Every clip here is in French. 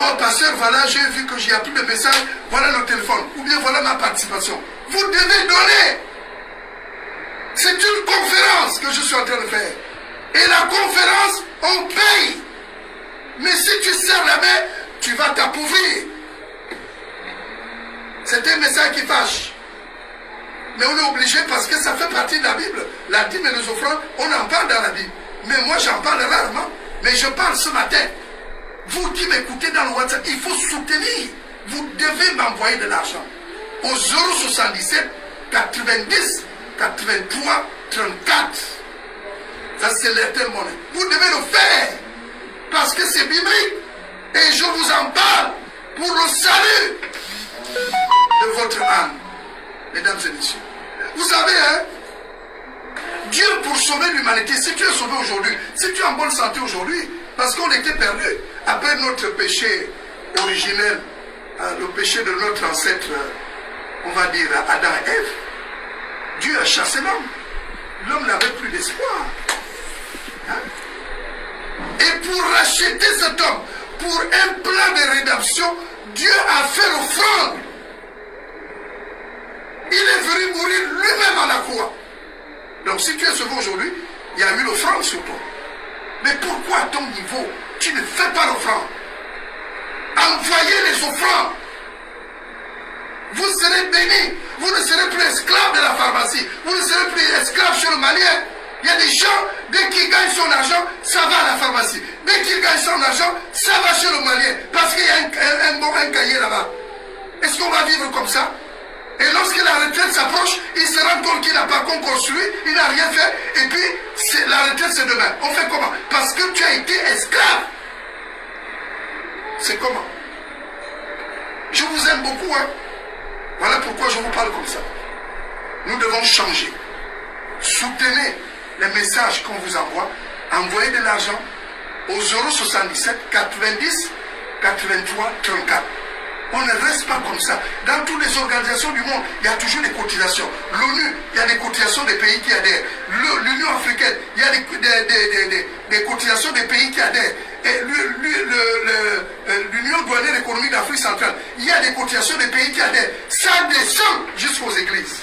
Oh pasteur, voilà, j'ai vu que j'ai appris le message, voilà le téléphone, ou bien voilà ma participation. Vous devez donner. C'est une conférence que je suis en train de faire. Et la conférence, on paye. Mais si tu serres la main, tu vas t'appauvrir. C'est un message qui fâche. Mais on est obligé parce que ça fait partie de la Bible. La dîme et les offrandes, on en parle dans la Bible. Mais moi, j'en parle rarement. Mais je parle ce matin. Vous qui m'écoutez dans le WhatsApp, il faut soutenir. Vous devez m'envoyer de l'argent. Au 077 90 83 34. Ça, c'est l'Airtel Money. Vous devez le faire. Parce que c'est biblique. Et je vous en parle pour le salut de votre âme. Mesdames et messieurs. Vous savez, hein, Dieu pour sauver l'humanité, si tu es sauvé aujourd'hui, si tu es en bonne santé aujourd'hui, parce qu'on était perdu, après notre péché originel, le péché de notre ancêtre, on va dire Adam et Ève, Dieu a chassé l'homme. L'homme n'avait plus d'espoir. Hein? Et pour racheter cet homme, pour un plan de rédemption, Dieu a fait l'offrande. Il est venu mourir lui-même à la croix. Donc si tu es sauvé aujourd'hui, il y a eu l'offrande sur toi. Mais pourquoi à ton niveau, tu ne fais pas l'offrande? Envoyez les offrandes. Vous serez bénis. Vous ne serez plus esclaves de la pharmacie. Vous ne serez plus esclaves chez le malien. Il y a des gens, dès qu'ils gagnent son argent, ça va à la pharmacie. Dès qu'ils gagnent son argent, ça va chez le malien. Parce qu'il y a un cahier là-bas. Est-ce qu'on va vivre comme ça? Et lorsque la retraite s'approche, il se rend compte qu'il n'a pas construit, il n'a rien fait, et puis la retraite c'est demain. On fait comment? Parce que tu as été esclave. C'est comment? Je vous aime beaucoup, hein. Voilà pourquoi je vous parle comme ça. Nous devons changer. Soutenez les messages qu'on vous envoie. Envoyez de l'argent au 077 90 83 34. On ne reste pas comme ça. Dans toutes les organisations du monde, il y a toujours des cotisations. L'ONU, il y a des cotisations des pays qui adhèrent. L'Union africaine, il y a des cotisations des pays qui adhèrent. Et l'Union douanière économique d'Afrique centrale, il y a des cotisations des pays qui adhèrent. Ça descend jusqu'aux églises.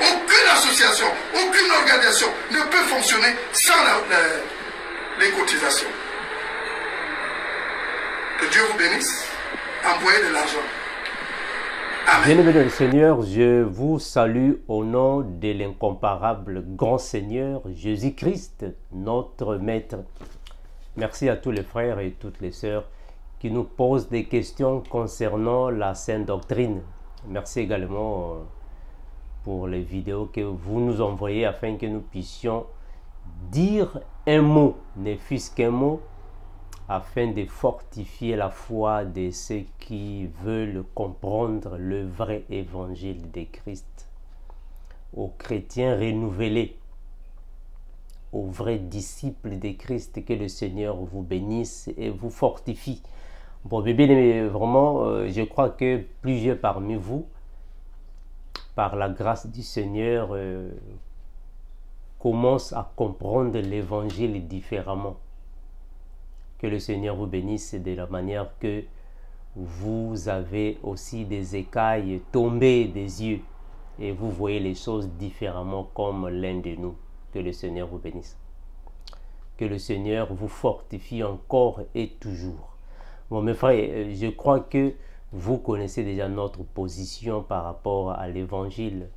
Aucune association, aucune organisation ne peut fonctionner sans les cotisations. Que Dieu vous bénisse. Envoyez de l'argent. Amen. Bien-aimés le Seigneur, je vous salue au nom de l'incomparable grand Seigneur Jésus-Christ, notre Maître. Merci à tous les frères et toutes les sœurs qui nous posent des questions concernant la Sainte Doctrine. Merci également pour les vidéos que vous nous envoyez afin que nous puissions dire un mot, ne fût-ce qu'un mot, afin de fortifier la foi de ceux qui veulent comprendre le vrai évangile de Christ, aux chrétiens renouvelés, aux vrais disciples de Christ. Que le Seigneur vous bénisse et vous fortifie. Bon, bien vraiment, je crois que plusieurs parmi vous, par la grâce du Seigneur, commencent à comprendre l'évangile différemment. Que le Seigneur vous bénisse de la manière que vous avez aussi des écailles tombées des yeux et vous voyez les choses différemment comme l'un de nous. Que le Seigneur vous bénisse. Que le Seigneur vous fortifie encore et toujours. Bon, mes frères, je crois que vous connaissez déjà notre position par rapport à l'évangile.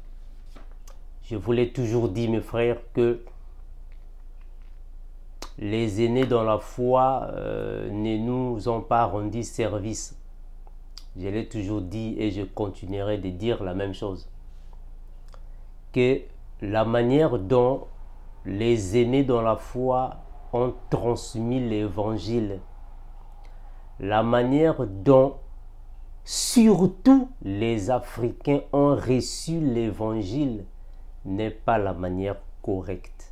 Je vous l'ai toujours dit, mes frères, que les aînés dans la foi ne nous ont pas rendu service. Je l'ai toujours dit et je continuerai de dire la même chose. Que la manière dont les aînés dans la foi ont transmis l'évangile, la manière dont surtout les Africains ont reçu l'évangile n'est pas la manière correcte.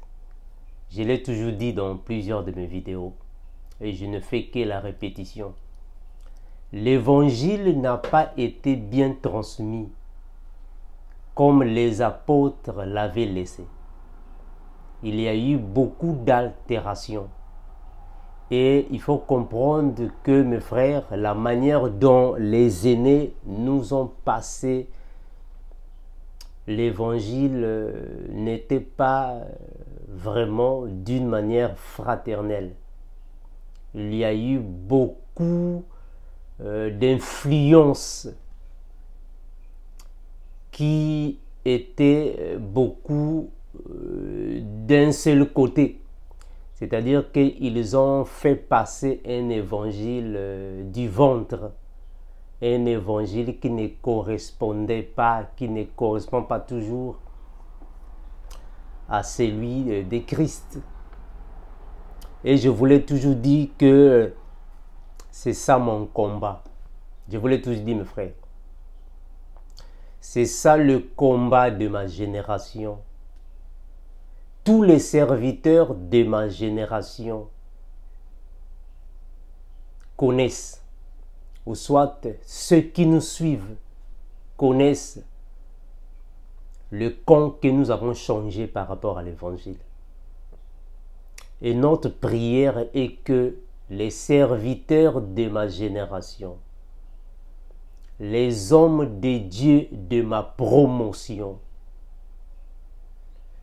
Je l'ai toujours dit dans plusieurs de mes vidéos et je ne fais que la répétition. L'évangile n'a pas été bien transmis comme les apôtres l'avaient laissé. Il y a eu beaucoup d'altérations. Et il faut comprendre que, mes frères, la manière dont les aînés nous ont passé l'évangile n'était pas vraiment d'une manière fraternelle. Il y a eu beaucoup d'influences qui étaient beaucoup d'un seul côté. C'est-à-dire qu'ils ont fait passer un évangile du ventre, un évangile qui ne correspondait pas, qui ne correspond pas toujours à celui de Christ. Et je voulais toujours dire que c'est ça mon combat. Je voulais toujours dire, mes frères, c'est ça le combat de ma génération. Tous les serviteurs de ma génération connaissent, ou soit ceux qui nous suivent connaissent le camp que nous avons changé par rapport à l'évangile. Et notre prière est que les serviteurs de ma génération, les hommes de Dieu de ma promotion,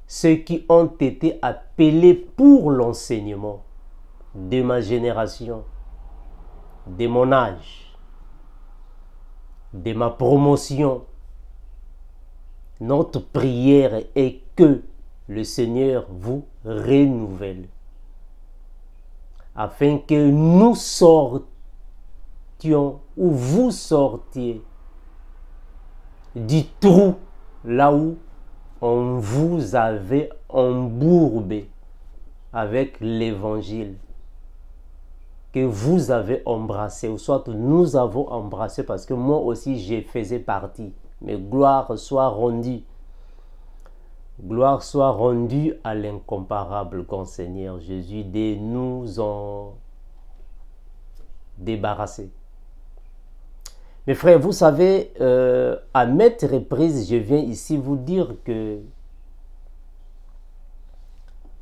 ceux qui ont été appelés pour l'enseignement de ma génération, de mon âge, de ma promotion, notre prière est que le Seigneur vous renouvelle, afin que nous sortions ou vous sortiez du trou là où on vous avait embourbé avec l'évangile que vous avez embrassé, ou soit nous avons embrassé, parce que moi aussi j'y faisais partie. Mais gloire soit rendue à l'incomparable grand Seigneur Jésus de nous en débarrasser. Mes frères, vous savez, à maintes reprises, je viens ici vous dire que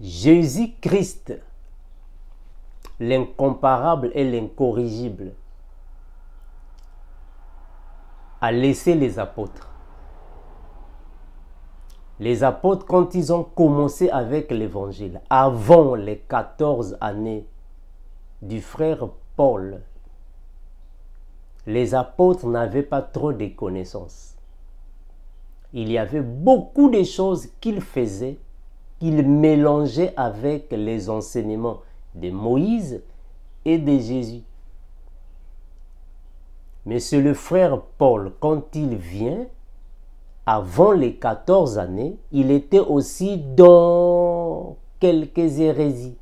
Jésus-Christ, l'incomparable et l'incorrigible, a laissé les apôtres. Les apôtres, quand ils ont commencé avec l'évangile, avant les 14 années du frère Paul, les apôtres n'avaient pas trop de connaissances. Il y avait beaucoup de choses qu'ils faisaient, qu'ils mélangeaient avec les enseignements de Moïse et de Jésus. Mais c'est le frère Paul, quand il vient, avant les 14 années, il était aussi dans quelques hérésies.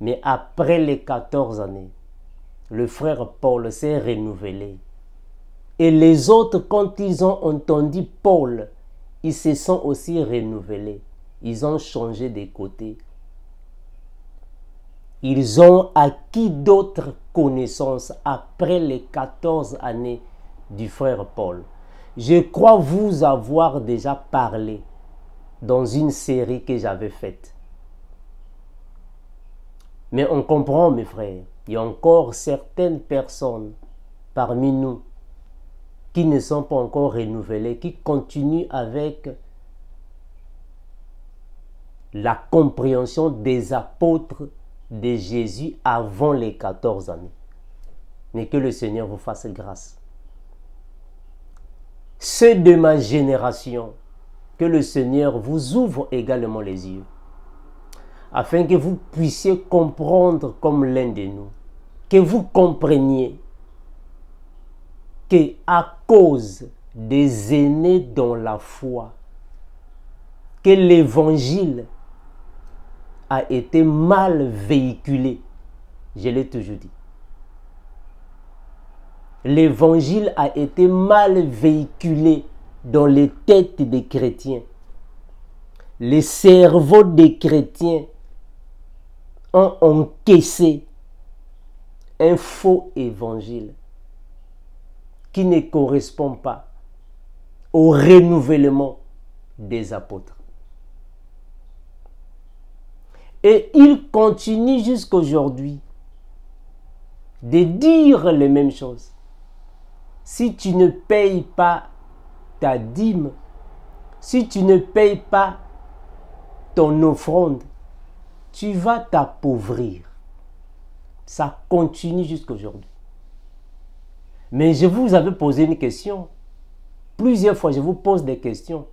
Mais après les 14 années, le frère Paul s'est renouvelé. Et les autres, quand ils ont entendu Paul, ils se sont aussi renouvelés. Ils ont changé de côté. Ils ont acquis d'autres connaissances après les 14 années du frère Paul. Je crois vous avoir déjà parlé dans une série que j'avais faite. Mais on comprend, mes frères, il y a encore certaines personnes parmi nous qui ne sont pas encore renouvelées, qui continuent avec la compréhension des apôtres de Jésus avant les 14 années. Mais que le Seigneur vous fasse grâce. Ceux de ma génération, que le Seigneur vous ouvre également les yeux, afin que vous puissiez comprendre comme l'un de nous, que vous compreniez que à cause des aînés dans la foi, que l'évangile a été mal véhiculé. Je l'ai toujours dit. L'évangile a été mal véhiculé dans les têtes des chrétiens. Les cerveaux des chrétiens ont encaissé un faux évangile qui ne correspond pas au renouvellement des apôtres. Et il continue jusqu'aujourd'hui de dire les mêmes choses. Si tu ne payes pas ta dîme, si tu ne payes pas ton offrande, tu vas t'appauvrir. Ça continue jusqu'aujourd'hui. Mais je vous avais posé une question. Plusieurs fois, je vous pose des questions.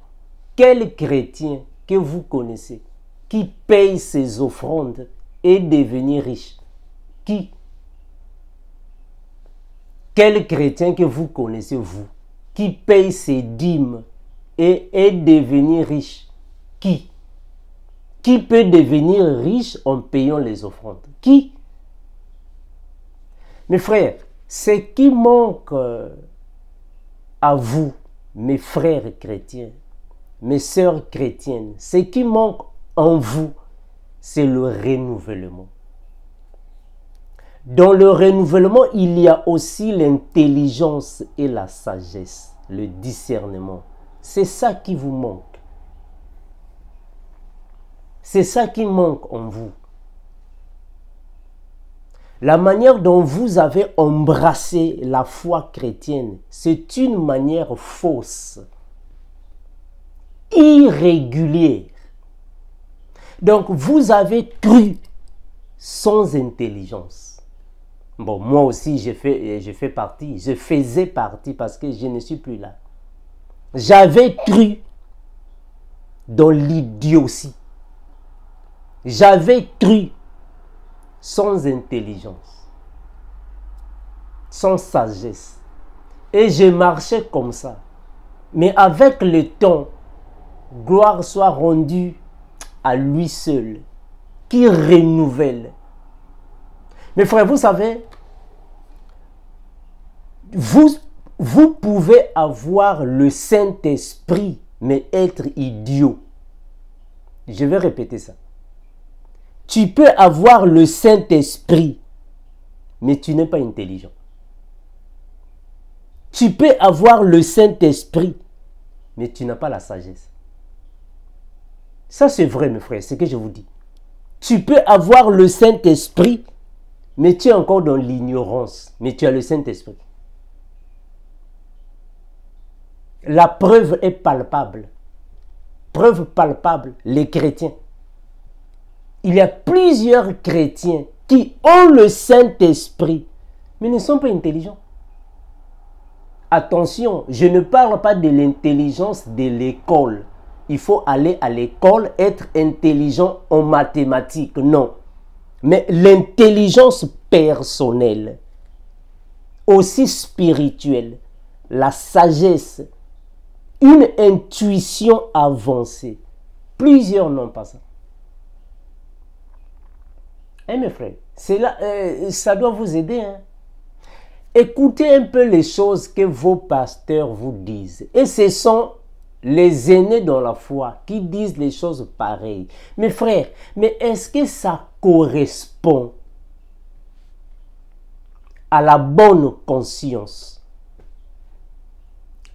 Quel chrétien que vous connaissez qui paye ses offrandes et devient riche? Qui? Quel chrétien que vous connaissez, vous, qui paye ses dîmes et est devenu riche? Qui? Qui peut devenir riche en payant les offrandes? Qui? Mes frères, ce qui manque à vous, mes frères chrétiens, mes sœurs chrétiennes, ce qui manque en vous, c'est le renouvellement. Dans le renouvellement, il y a aussi l'intelligence et la sagesse, le discernement. C'est ça qui vous manque. C'est ça qui manque en vous. La manière dont vous avez embrassé la foi chrétienne, c'est une manière fausse, irrégulière. Donc, vous avez cru sans intelligence. Bon, moi aussi, je faisais partie parce que je ne suis plus là. J'avais cru dans l'idiotie. J'avais cru sans intelligence, sans sagesse. Et je marchais comme ça. Mais avec le temps, gloire soit rendue à lui seul, qui renouvelle. Mes frères, vous savez, vous pouvez avoir le Saint-Esprit, mais être idiot. Je vais répéter ça. Tu peux avoir le Saint-Esprit, mais tu n'es pas intelligent. Tu peux avoir le Saint-Esprit, mais tu n'as pas la sagesse. Ça, c'est vrai, mes frères, c'est ce que je vous dis. Tu peux avoir le Saint-Esprit, mais tu es encore dans l'ignorance, mais tu as le Saint-Esprit. La preuve est palpable. Preuve palpable, les chrétiens. Il y a plusieurs chrétiens qui ont le Saint-Esprit, mais ne sont pas intelligents. Attention, je ne parle pas de l'intelligence de l'école. Il faut aller à l'école, être intelligent en mathématiques, non. Mais l'intelligence personnelle, aussi spirituelle, la sagesse, une intuition avancée. Plusieurs n'ont pas ça. Eh mes frères, ça doit vous aider. Hein? Écoutez un peu les choses que vos pasteurs vous disent. Et ce sont les aînés dans la foi qui disent les choses pareilles. Mes frères, mais est-ce que ça correspond à la bonne conscience,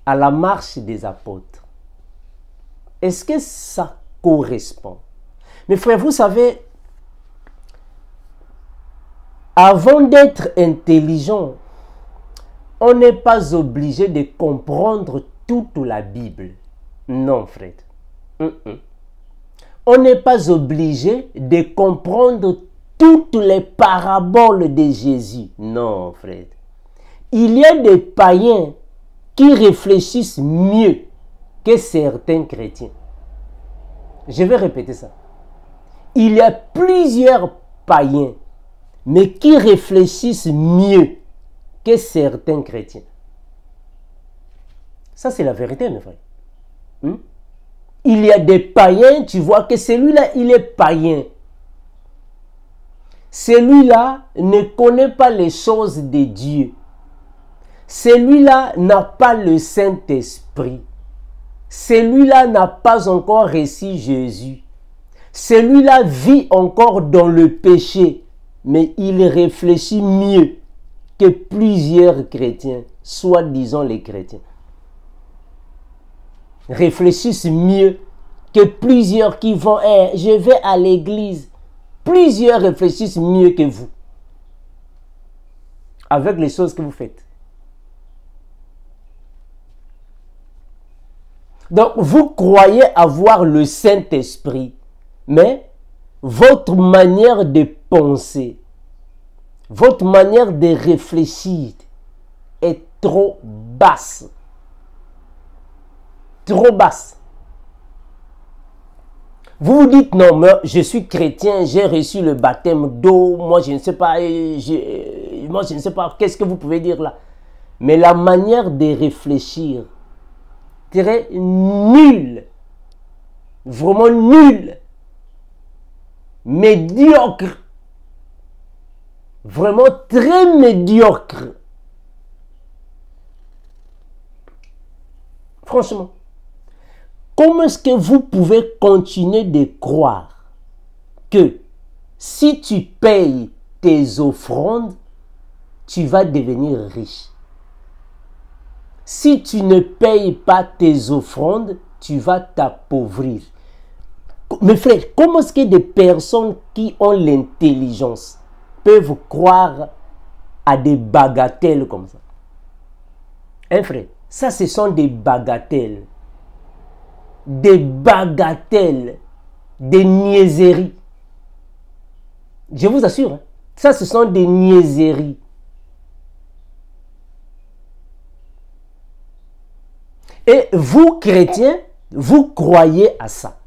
à la marche des apôtres? Est-ce que ça correspond? Mes frères, vous savez, avant d'être intelligent, on n'est pas obligé de comprendre toute la Bible. Non, frère. On n'est pas obligé de comprendre toutes les paraboles de Jésus. Non, frère. Il y a des païens qui réfléchissent mieux que certains chrétiens. Je vais répéter ça. Il y a plusieurs païens, mais qui réfléchissent mieux que certains chrétiens. Ça, c'est la vérité, mes frères. Il y a des païens, tu vois que celui-là, il est païen. Celui-là ne connaît pas les choses de Dieu. Celui-là n'a pas le Saint-Esprit. Celui-là n'a pas encore reçu Jésus. Celui-là vit encore dans le péché, mais il réfléchit mieux que plusieurs chrétiens, soi-disant les chrétiens. Réfléchissent mieux que plusieurs qui vont, je vais à l'église. plusieurs réfléchissent mieux que vous avec les choses que vous faites. Donc, vous croyez avoir le Saint-Esprit, mais votre manière de penser, votre manière de réfléchir est trop basse. Trop basse. Vous vous dites, non, mais je suis chrétien, j'ai reçu le baptême d'eau, moi je ne sais pas, moi je ne sais pas, qu'est-ce que vous pouvez dire là? Mais la manière de réfléchir, très nulle, vraiment nulle, médiocre, vraiment très médiocre. Franchement, comment est-ce que vous pouvez continuer de croire que si tu payes tes offrandes, tu vas devenir riche? Si tu ne payes pas tes offrandes, tu vas t'appauvrir. Mes frères, comment est-ce que des personnes qui ont l'intelligence peuvent croire à des bagatelles comme ça? Hein, frère, ça ce sont des bagatelles. Des bagatelles, des niaiseries. Je vous assure, hein, ça ce sont des niaiseries. Et vous, chrétiens, vous croyez à ça.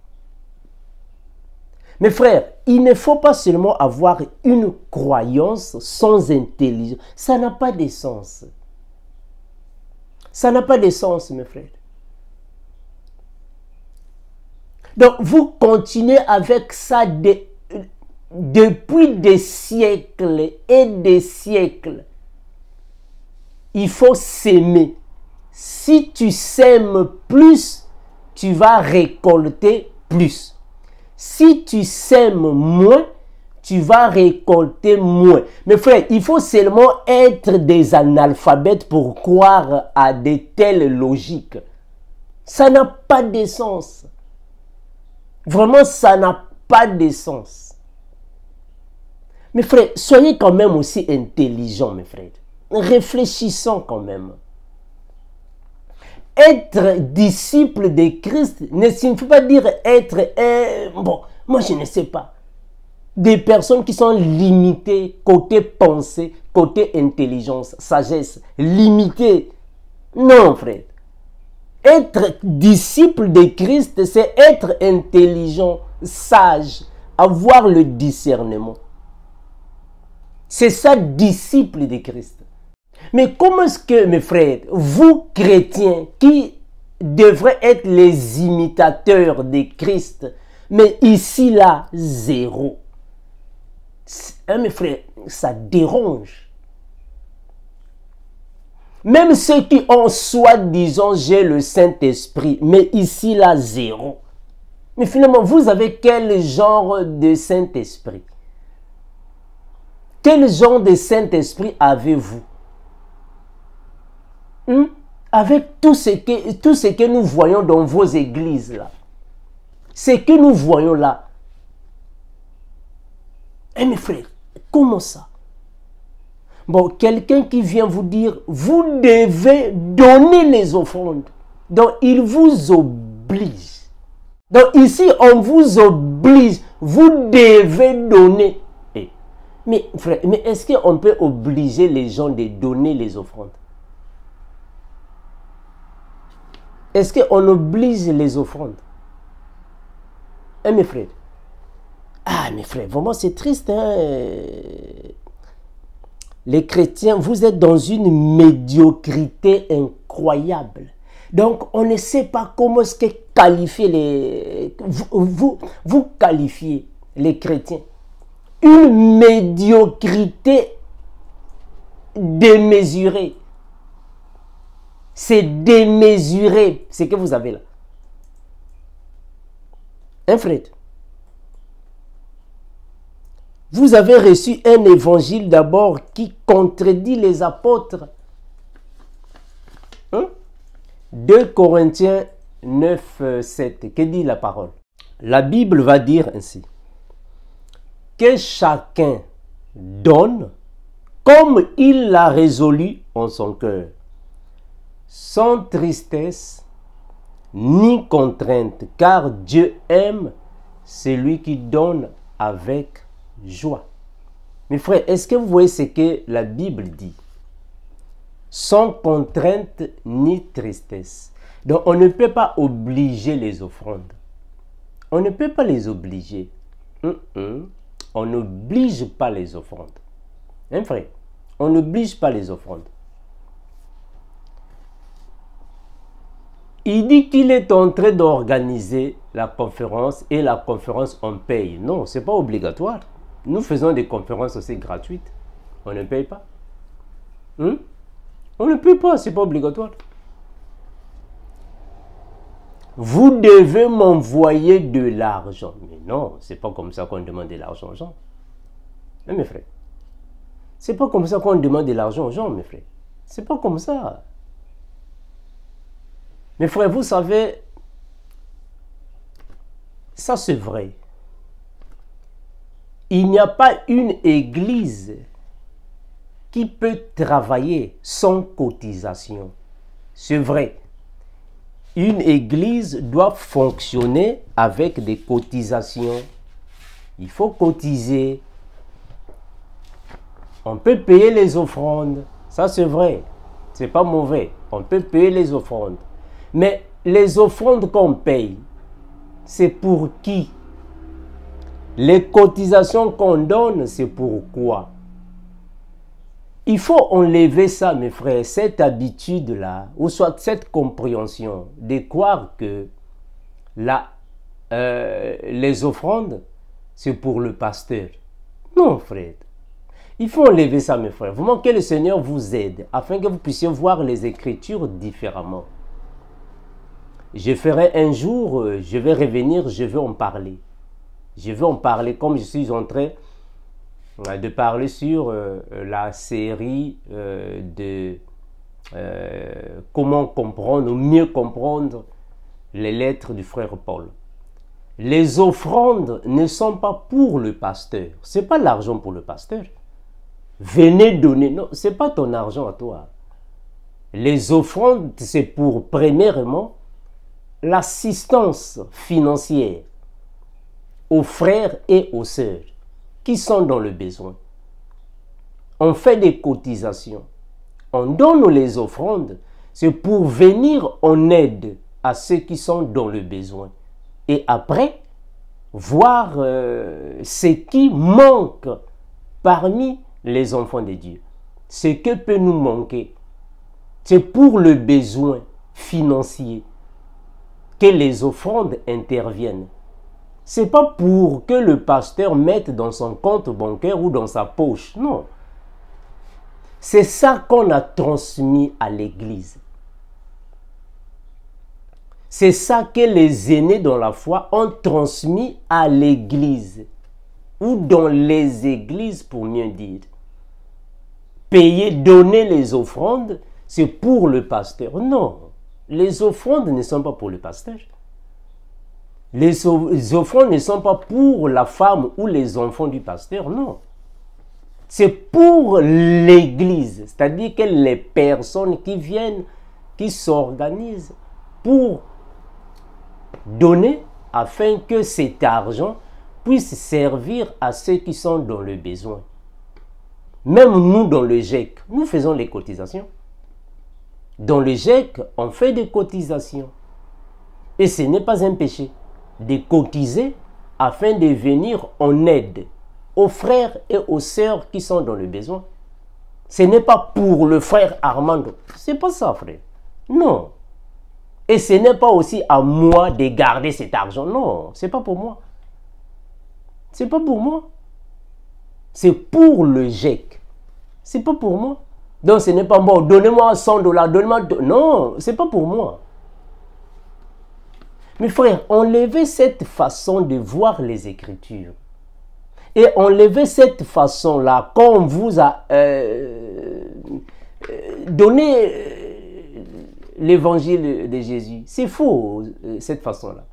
Mes frères, il ne faut pas seulement avoir une croyance sans intelligence. Ça n'a pas de sens. Ça n'a pas de sens, mes frères. Donc, vous continuez avec ça depuis des siècles et des siècles. Il faut s'aimer. Si tu sèmes plus, tu vas récolter plus. Si tu sèmes moins, tu vas récolter moins. Mais frère, il faut seulement être des analphabètes pour croire à de telles logiques. Ça n'a pas de sens. Vraiment, ça n'a pas de sens. Mes frères, soyez quand même aussi intelligents, mes frères. Réfléchissons quand même. Être disciple de Christ ne signifie pas dire être... bon, moi je ne sais pas. Des personnes qui sont limitées côté pensée, côté intelligence, sagesse, limitées. Non, frère. Être disciple de Christ, c'est être intelligent, sage, avoir le discernement. C'est ça, disciple de Christ. Mais comment est-ce que, mes frères, vous, chrétiens, qui devrez être les imitateurs de Christ, mais ici, là, zéro. Hein, mes frères, ça dérange. Même ceux qui ont soi-disant, j'ai le Saint-Esprit, mais ici, là, zéro. Mais finalement, vous avez quel genre de Saint-Esprit? Quel genre de Saint-Esprit avez-vous? Avec tout ce que nous voyons dans vos églises là. Ce que nous voyons là. Eh mes frères, comment ça? Bon, quelqu'un qui vient vous dire, vous devez donner les offrandes. Donc, il vous oblige. Donc, ici, on vous oblige. Vous devez donner. Mais frère, mais est-ce qu'on peut obliger les gens de donner les offrandes? Est-ce qu'on oblige les offrandes? Mes frères. Ah, mes frères, vraiment c'est triste. Hein? Les chrétiens, vous êtes dans une médiocrité incroyable. Donc, on ne sait pas comment est-ce que qualifier les... Vous qualifiez les chrétiens. Une médiocrité démesurée. C'est démesuré ce que vous avez là. Hein, frère? Vous avez reçu un évangile d'abord qui contredit les apôtres. 2 Corinthiens 9, 7. Que dit la parole? La Bible va dire ainsi. que chacun donne comme il l'a résolu en son cœur, sans tristesse ni contrainte, car Dieu aime celui qui donne avec joie. Mes frères, est-ce que vous voyez ce que la Bible dit? Sans contrainte ni tristesse. Donc on ne peut pas obliger les offrandes. On ne peut pas les obliger. On n'oblige pas les offrandes. Hein, frère? On n'oblige pas les offrandes. Il dit qu'il est en train d'organiser la conférence et la conférence on paye. Non, ce n'est pas obligatoire. Nous faisons des conférences aussi gratuites. On ne paye pas. On ne paye pas, ce n'est pas obligatoire. Vous devez m'envoyer de l'argent. Mais non, ce n'est pas comme ça qu'on demande de l'argent aux gens. Hein, mes frères? Ce n'est pas comme ça qu'on demande de l'argent aux gens, mes frères. Ce n'est pas comme ça. Mes frères, vous savez, ça c'est vrai. Il n'y a pas une église qui peut travailler sans cotisation. C'est vrai. Une église doit fonctionner avec des cotisations. Il faut cotiser. On peut payer les offrandes. Ça c'est vrai. C'est pas mauvais. On peut payer les offrandes. Mais les offrandes qu'on paye, c'est pour qui? Les cotisations qu'on donne, c'est pour quoi? Il faut enlever ça, mes frères, cette habitude-là, ou soit cette compréhension de croire que les offrandes, c'est pour le pasteur. Non, frère. Il faut enlever ça, mes frères. Vraiment que le Seigneur vous aide, afin que vous puissiez voir les Écritures différemment. Je ferai un jour, je vais revenir, je vais en parler. Je vais en parler comme je suis en train de parler sur la série de comment comprendre ou mieux comprendre les lettres du frère Paul. Les offrandes ne sont pas pour le pasteur. Ce n'est pas l'argent pour le pasteur. Venez donner. Non, ce n'est pas ton argent à toi. Les offrandes, c'est pour, premièrement, l'assistance financière aux frères et aux sœurs qui sont dans le besoin. On fait des cotisations. On donne les offrandes. C'est pour venir en aide à ceux qui sont dans le besoin. Et après, voir ce qui manque parmi les enfants de Dieu. Ce que peut nous manquer. C'est pour le besoin financier que les offrandes interviennent. Ce n'est pas pour que le pasteur mette dans son compte bancaire ou dans sa poche. Non. C'est ça qu'on a transmis à l'Église. C'est ça que les aînés dans la foi ont transmis à l'Église. Ou dans les églises, pour mieux dire. Payer, donner les offrandes, c'est pour le pasteur. Non. Les offrandes ne sont pas pour le pasteur. Les offrandes ne sont pas pour la femme ou les enfants du pasteur, non. C'est pour l'église, c'est-à-dire que les personnes qui viennent, qui s'organisent pour donner afin que cet argent puisse servir à ceux qui sont dans le besoin. Même nous, dans le GEC, nous faisons les cotisations. Dans le GEC, on fait des cotisations. Et ce n'est pas un péché de cotiser afin de venir en aide aux frères et aux sœurs qui sont dans le besoin. Ce n'est pas pour le frère Armando. Ce n'est pas ça, frère. Non. Et ce n'est pas aussi à moi de garder cet argent. Non, ce n'est pas pour moi. Ce n'est pas pour moi. C'est pour le GEC. Ce n'est pas pour moi. Donc ce n'est pas bon. Donnez-moi $100, donnez-moi... Non, ce n'est pas pour moi. Mes frères, enlevez cette façon de voir les Écritures. Et enlevez cette façon-là, quand on vous a donné l'évangile de Jésus. C'est faux, cette façon-là.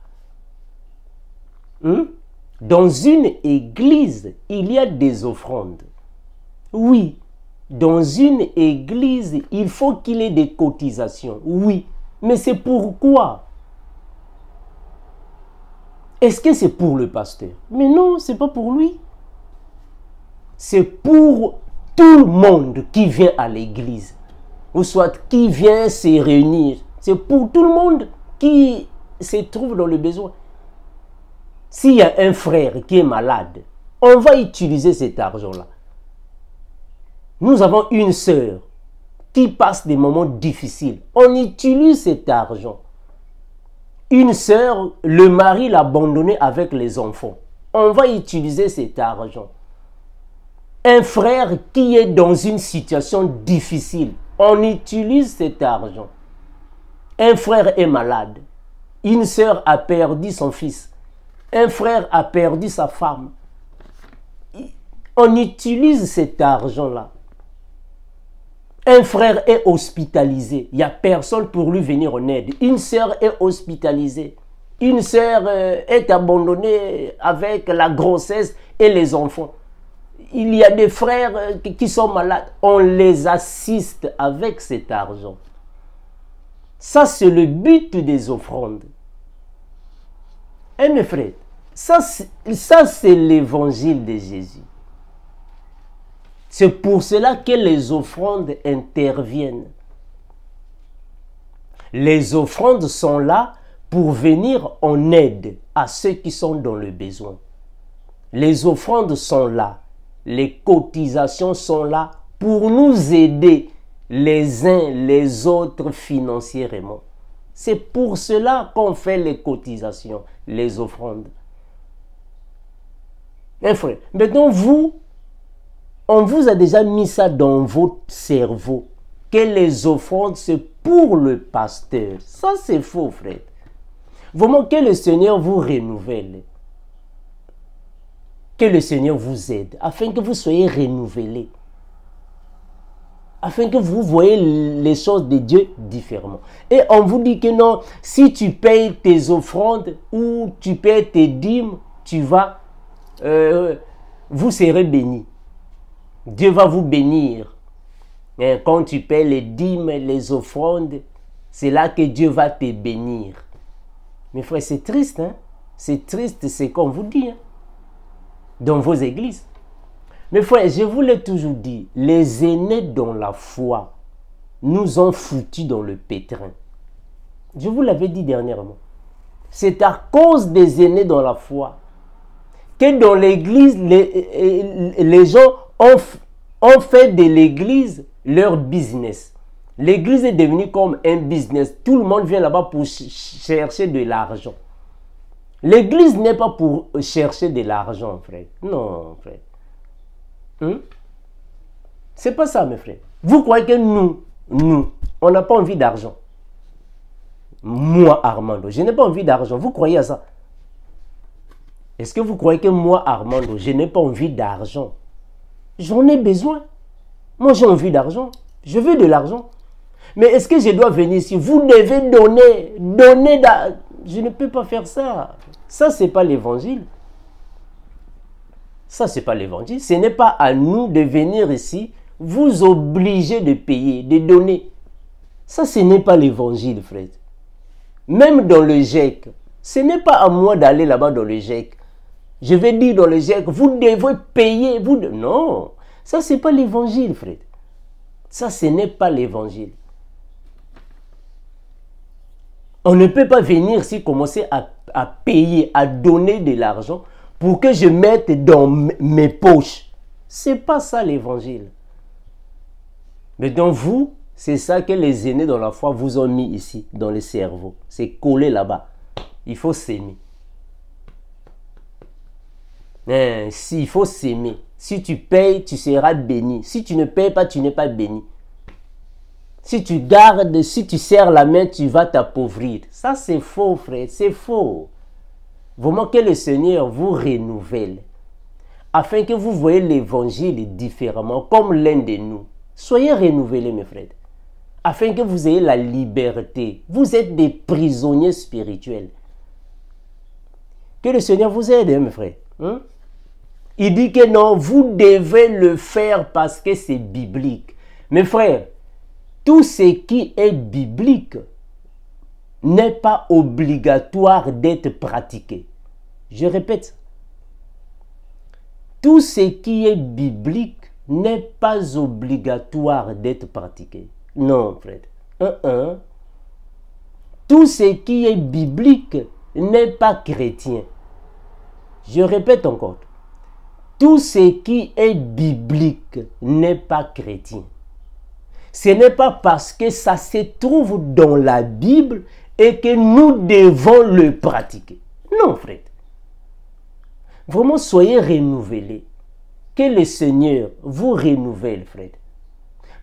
Dans une église, il y a des offrandes. Oui, dans une église, il faut qu'il y ait des cotisations. Oui, mais c'est pourquoi? Est-ce que c'est pour le pasteur? Mais non, ce n'est pas pour lui. C'est pour tout le monde qui vient à l'église. Ou soit qui vient se réunir. C'est pour tout le monde qui se trouve dans le besoin. S'il y a un frère qui est malade, on va utiliser cet argent-là. Nous avons une sœur qui passe des moments difficiles. On utilise cet argent. Une sœur, le mari l'a abandonnée avec les enfants. On va utiliser cet argent. Un frère qui est dans une situation difficile, on utilise cet argent. Un frère est malade. Une sœur a perdu son fils. Un frère a perdu sa femme. On utilise cet argent-là. Un frère est hospitalisé. Il n'y a personne pour lui venir en aide. Une sœur est hospitalisée. Une sœur est abandonnée avec la grossesse et les enfants. Il y a des frères qui sont malades. On les assiste avec cet argent. Ça, c'est le but des offrandes. Et mes frères, ça c'est l'évangile de Jésus. C'est pour cela que les offrandes interviennent. Les offrandes sont là pour venir en aide à ceux qui sont dans le besoin. Les offrandes sont là. Les cotisations sont là pour nous aider les uns les autres financièrement. C'est pour cela qu'on fait les cotisations, les offrandes. Mes frères, maintenant on vous a déjà mis ça dans votre cerveau, que les offrandes, c'est pour le pasteur. Ça, c'est faux, frère. Vraiment, que le Seigneur vous renouvelle. Que le Seigneur vous aide, afin que vous soyez renouvelés. Afin que vous voyez les choses de Dieu différemment. Et on vous dit que non, si tu payes tes offrandes ou tu payes tes dîmes, vous serez bénis. Dieu va vous bénir. Et quand tu paies les dîmes, les offrandes, c'est là que Dieu va te bénir. Mes frères, c'est triste, hein? C'est triste, c'est comme vous dit, hein? Dans vos églises. Mes frères, je vous l'ai toujours dit, les aînés dans la foi nous ont foutus dans le pétrin. Je vous l'avais dit dernièrement. C'est à cause des aînés dans la foi que dans l'église, les gens ont fait de l'église leur business. L'église est devenue comme un business. Tout le monde vient là-bas pour chercher de l'argent. L'église n'est pas pour chercher de l'argent, frère. Non, frère. C'est pas ça, mes frères. Vous croyez que nous, on n'a pas envie d'argent? Moi, Armando, je n'ai pas envie d'argent. Vous croyez à ça? Est-ce que vous croyez que moi, Armando, je n'ai pas envie d'argent? J'en ai besoin. Moi, j'ai envie d'argent. Je veux de l'argent. Mais est-ce que je dois venir ici? Vous devez donner d'argent. Je ne peux pas faire ça. Ça, ce n'est pas l'évangile. Ça, ce n'est pas l'évangile. Ce n'est pas à nous de venir ici, vous obliger de payer, de donner. Ça, ce n'est pas l'évangile, frère. Même dans le GEC, ce n'est pas à moi d'aller là-bas dans le GEC. Je vais dire dans le GEC, vous devez payer. Non, ça, ce n'est pas l'évangile, frère. Ça, ce n'est pas l'évangile. On ne peut pas venir ici commencer à payer, à donner de l'argent pour que je mette dans mes poches. Ce n'est pas ça l'évangile. Mais dans vous, c'est ça que les aînés dans la foi vous ont mis ici, dans le cerveau. C'est collé là-bas. Il faut s'aimer. Il faut s'aimer. Si tu payes, tu seras béni. Si tu ne payes pas, tu n'es pas béni. Si tu gardes, si tu serres la main, tu vas t'appauvrir. Ça, c'est faux, frère. C'est faux. Vraiment que le Seigneur vous renouvelle. Afin que vous voyez l'évangile différemment, comme l'un de nous. Soyez renouvelés, mes frères. Afin que vous ayez la liberté. Vous êtes des prisonniers spirituels. Que le Seigneur vous aide, mes frères. Hein? Il dit que non, vous devez le faire parce que c'est biblique. Mes frères, tout ce qui est biblique n'est pas obligatoire d'être pratiqué. Je répète, tout ce qui est biblique n'est pas obligatoire d'être pratiqué. Non, frère. Tout ce qui est biblique n'est pas chrétien. Je répète encore. Tout ce qui est biblique n'est pas chrétien. Ce n'est pas parce que ça se trouve dans la Bible et que nous devons le pratiquer. Non, frère. Vraiment, soyez renouvelés. Que le Seigneur vous renouvelle, frère.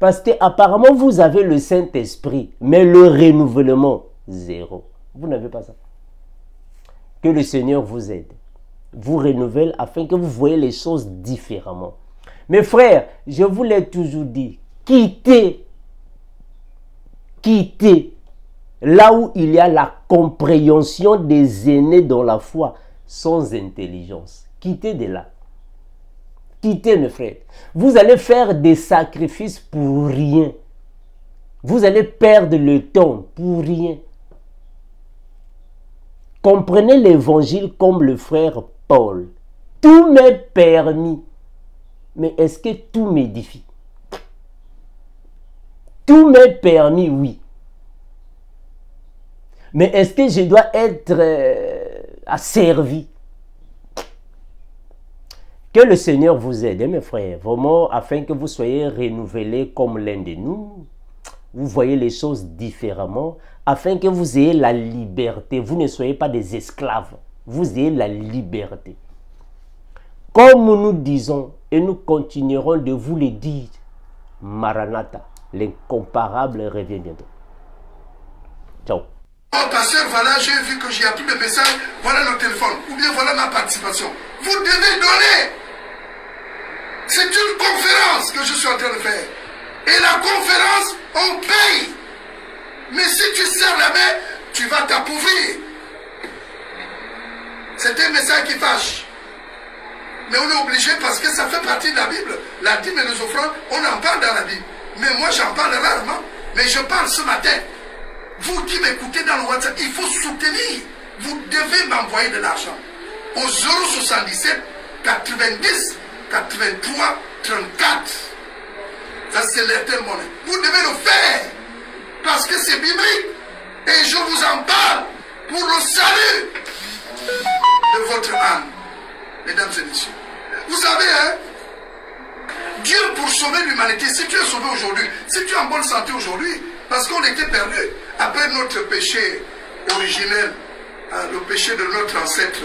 Parce qu'apparemment, vous avez le Saint-Esprit, mais le renouvellement, zéro. Vous n'avez pas ça. Que le Seigneur vous aide, vous renouvelle afin que vous voyez les choses différemment. Mes frères, je vous l'ai toujours dit, quittez là où il y a la compréhension des aînés dans la foi sans intelligence. Quittez de là. Quittez, mes frères. Vous allez faire des sacrifices pour rien. Vous allez perdre le temps pour rien. Comprenez l'évangile comme le frère Paul. Tout m'est permis. Mais est-ce que tout m'édifie? Tout m'est permis, oui. Mais est-ce que je dois être asservi? Que le Seigneur vous aide, mes frères, vraiment, afin que vous soyez renouvelés comme l'un de nous. Vous voyez les choses différemment, afin que vous ayez la liberté. Vous ne soyez pas des esclaves. Vous ayez la liberté. Comme nous disons, et nous continuerons de vous le dire, Maranatha, l'incomparable revient bientôt. Ciao. Oh, pasteur, voilà, j'ai vu que j'ai appris le message, voilà le téléphone, ou bien voilà ma participation. Vous devez donner. C'est une conférence que je suis en train de faire. Et la conférence, on paye. Mais si tu serres la main, tu vas t'appauvrir. C'est un message qui fâche. Mais on est obligé parce que ça fait partie de la Bible. La dîme et les offrandes, on en parle dans la Bible. Mais moi, j'en parle rarement. Mais je parle ce matin. Vous qui m'écoutez dans le WhatsApp, il faut soutenir. Vous devez m'envoyer de l'argent. Au 077 90 83 34. Ça, c'est l'Airtel Money. Vous devez le faire. Parce que c'est biblique. Et je vous en parle pour le salut de votre âme. Mesdames et messieurs. Vous savez, hein, Dieu pour sauver l'humanité, si tu es sauvé aujourd'hui, si tu es en bonne santé aujourd'hui, parce qu'on était perdu après notre péché originel, le péché de notre ancêtre,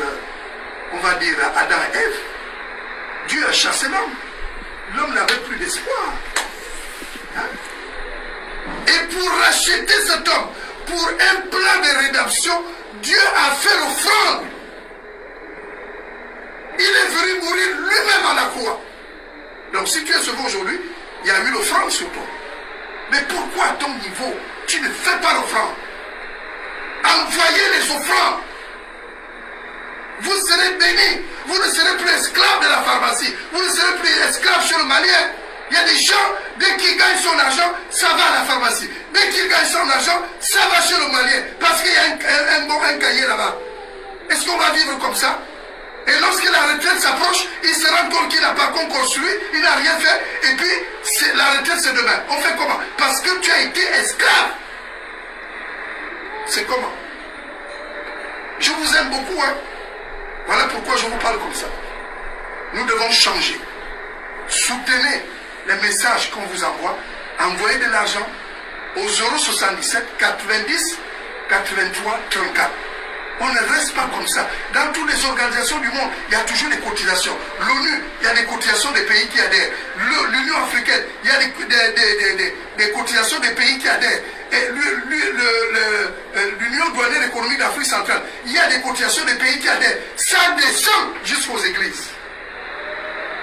on va dire Adam et Ève, Dieu a chassé l'homme. L'homme n'avait plus d'espoir. Hein? Et pour racheter cet homme, pour un plan de rédemption, Dieu a fait l'offrande. Il est venu mourir lui-même à la croix. Donc si tu es sauvé aujourd'hui, il y a eu l'offrande sur toi. Mais pourquoi à ton niveau, tu ne fais pas l'offrande? Envoyez les offrandes. Vous serez bénis. Vous ne serez plus esclaves de la pharmacie. Vous ne serez plus esclaves chez le malien. Il y a des gens, dès qu'ils gagnent son argent, ça va à la pharmacie. Dès qu'ils gagnent son argent, ça va chez le malien. Parce qu'il y a un cahier là-bas. Est-ce qu'on va vivre comme ça? Et lorsque la retraite s'approche, il se rend compte qu'il n'a pas construit, il n'a rien fait. Et puis, la retraite c'est demain. On fait comment? Parce que tu as été esclave. C'est comment? Je vous aime beaucoup, hein. Voilà pourquoi je vous parle comme ça. Nous devons changer. Soutenez les messages qu'on vous envoie. Envoyez de l'argent au 077 90 83 34. On ne reste pas comme ça. Dans toutes les organisations du monde, il y a toujours des cotisations. L'ONU, il y a des cotisations des pays qui adhèrent. L'Union africaine, il y a des cotisations des pays qui adhèrent. Et l'Union douanière économique d'Afrique centrale, il y a des cotisations des pays qui adhèrent. Ça descend jusqu'aux églises.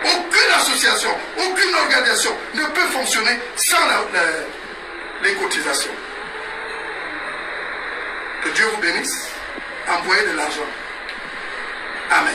Aucune association, aucune organisation ne peut fonctionner sans les cotisations. Que Dieu vous bénisse. Envoyez de l'argent. Amen.